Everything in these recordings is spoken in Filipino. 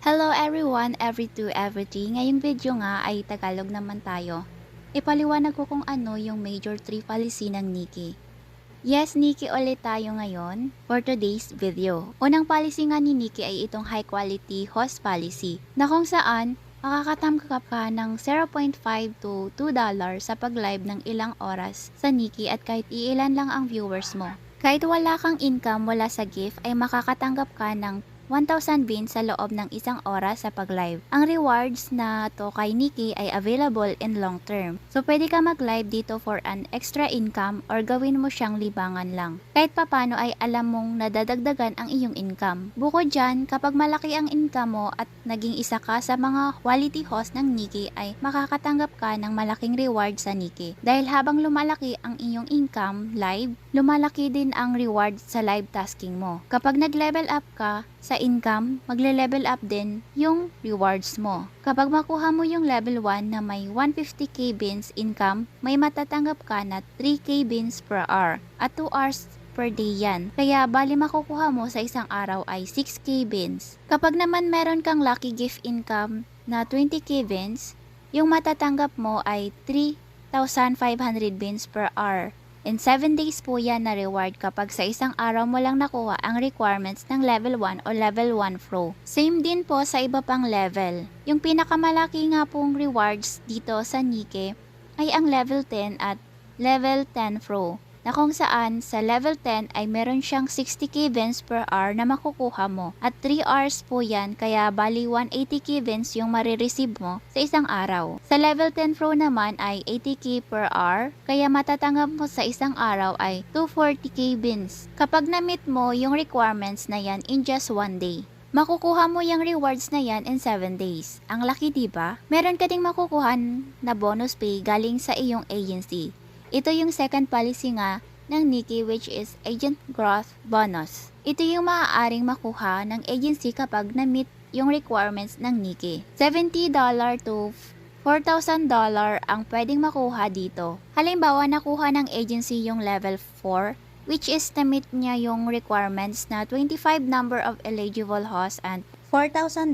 Hello everyone, every two, every three. Ngayong video nga ay Tagalog naman tayo. Ipaliwanag ko kung ano yung major 3 policy ng Nikki. Yes, Nikki ulit tayo ngayon for today's video. Unang policy nga ni Nikki ay itong high quality host policy na kung saan makakatanggap ka ng 0.5 to $2 sa pag-live ng ilang oras sa Nikki at kahit iilan lang ang viewers mo. Kahit wala kang income mula sa gift ay makakatanggap ka ng 1,000 beans sa loob ng isang oras sa pag-live. Ang rewards na to kay Nikki ay available in long term. So pwede ka mag-live dito for an extra income or gawin mo siyang libangan lang. Kahit papano ay alam mong nadadagdagan ang iyong income. Bukod dyan, kapag malaki ang income mo at naging isa ka sa mga quality host ng Nikki ay makakatanggap ka ng malaking reward sa Nikki. Dahil habang lumalaki ang iyong income live, lumalaki din ang reward sa live tasking mo. Kapag nag-level up ka sa income, magle-level up din yung rewards mo. Kapag makuha mo yung level 1 na may 150k beans income, may matatanggap ka na 3k beans per hour at 2 hours per day yan. Kaya bali makukuha mo sa isang araw ay 6k beans. Kapag naman meron kang lucky gift income na 20k beans, yung matatanggap mo ay 3,500 beans per hour. In 7 days po yan na reward kapag sa isang araw mo lang nakuha ang requirements ng level 1 o level 1 flow. Same din po sa iba pang level. Yung pinakamalaki nga pong rewards dito sa Nikki ay ang level 10 at level 10 flow. Na kung saan sa level 10 ay meron siyang 60k beans per hour na makukuha mo at 3 hours po yan kaya bali 180k beans yung marireceive mo sa isang araw. Sa level 10 pro naman ay 80k per hour kaya matatanggap mo sa isang araw ay 240k beans. Kapag na-meet mo yung requirements na yan in just 1 day. Makukuha mo yung rewards na yan in 7 days. Ang laki diba? Meron ka ding makukuha na bonus pay galing sa iyong agency. Ito yung second policy nga ng Nikki which is Agent Growth Bonus. Ito yung maaaring makuha ng agency kapag na-meet yung requirements ng Nikki. $70 to $4,000 ang pwedeng makuha dito. Halimbawa, nakuha ng agency yung level 4 which is na-meet niya yung requirements na 25 number of eligible hosts and $4,000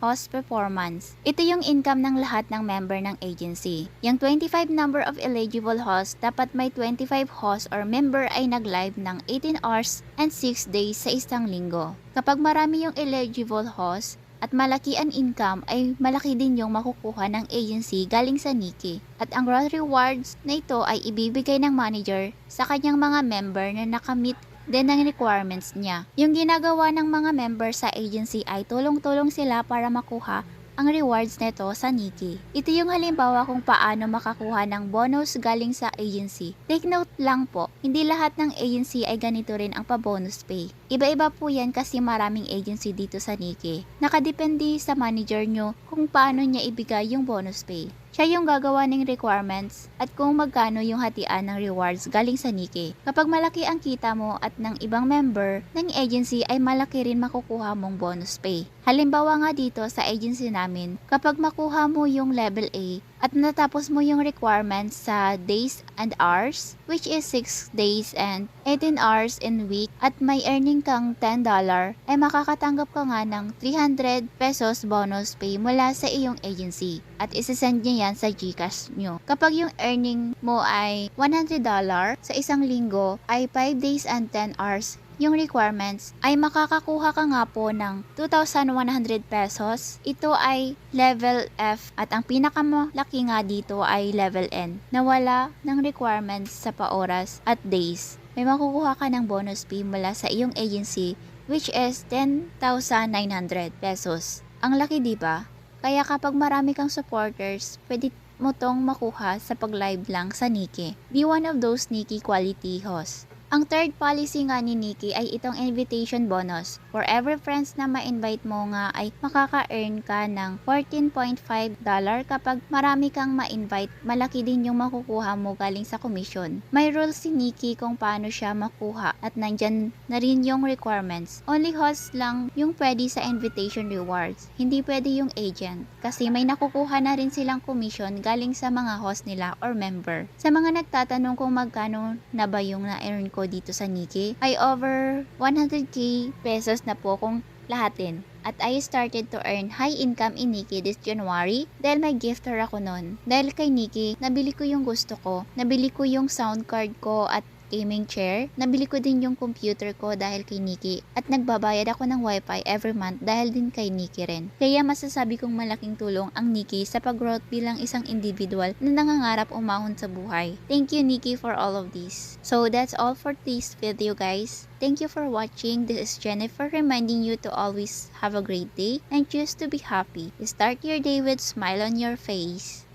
host performance. Ito yung income ng lahat ng member ng agency. Yung 25 number of eligible hosts, dapat may 25 hosts or member ay nag-live ng 18 hours and 6 days sa isang linggo. Kapag marami yung eligible hosts at malaki ang income, ay malaki din yung makukuha ng agency galing sa Nikki. At ang growth rewards na ito ay ibibigay ng manager sa kanyang mga member na nakamit din ang requirements niya. Yung ginagawa ng mga member sa agency ay tulong-tulong sila para makuha ang rewards nito sa Nikki. Ito yung halimbawa kung paano makakuha ng bonus galing sa agency. Take note lang po, hindi lahat ng agency ay ganito rin ang pa-bonus pay. Iba-iba po yan kasi maraming agency dito sa Nikki. Nakadepende sa manager nyo kung paano niya ibigay yung bonus pay. Siya yung gagawa ng requirements at kung magkano yung hatian ng rewards galing sa Nikki. Kapag malaki ang kita mo at ng ibang member ng agency ay malaki rin makukuha mong bonus pay. Halimbawa nga dito sa agency namin, kapag makuha mo yung level A at natapos mo yung requirements sa days and hours, which is 6 days and 18 hours in week at may earning kang $10, ay makakatanggap ka nga ng 300 pesos bonus pay mula sa iyong agency at isasend niya yan sa GCash nyo. Kapag yung earning mo ay $100 sa isang linggo ay 5 days and 10 hours yung requirements, ay makakakuha ka nga po ng 2,100 pesos. Ito ay level F at ang pinakamalaki nga dito ay level N na wala ng requirements sa pa-oras at days. May makukuha ka ng bonus fee mula sa iyong agency which is 10,900 pesos. Ang laki diba? Kaya kapag marami kang supporters, pwede mo tong makuha sa pag-live lang sa Nikki. Be one of those Nikki quality hosts. Ang third policy nga ni Nikki ay itong invitation bonus. For every friends na ma-invite mo nga ay makaka-earn ka ng $14.5 kapag marami kang ma-invite, malaki din yung makukuha mo galing sa commission. May rules si Nikki kung paano siya makuha at nandyan na rin yung requirements. Only hosts lang yung pwede sa invitation rewards, hindi pwede yung agent kasi may nakukuha na rin silang commission galing sa mga host nila or member. Sa mga nagtatanong kung magkano na ba yung na-earn ko dito sa Nikki, ay over 100k pesos na po kung lahatin. At I started to earn high income in Nikki this January dahil may gifter ako nun. Dahil kay Nikki, nabili ko yung gusto ko. Nabili ko yung sound card ko at gaming chair. Nabili ko din yung computer ko dahil kay Nikki. At nagbabayad ako ng wifi every month dahil din kay Nikki rin. Kaya masasabi kong malaking tulong ang Nikki sa pag-growth bilang isang individual na nangangarap umahon sa buhay. Thank you Nikki for all of this. So that's all for this video guys. Thank you for watching. This is Jennifer reminding you to always have a great day and choose to be happy. Start your day with smile on your face.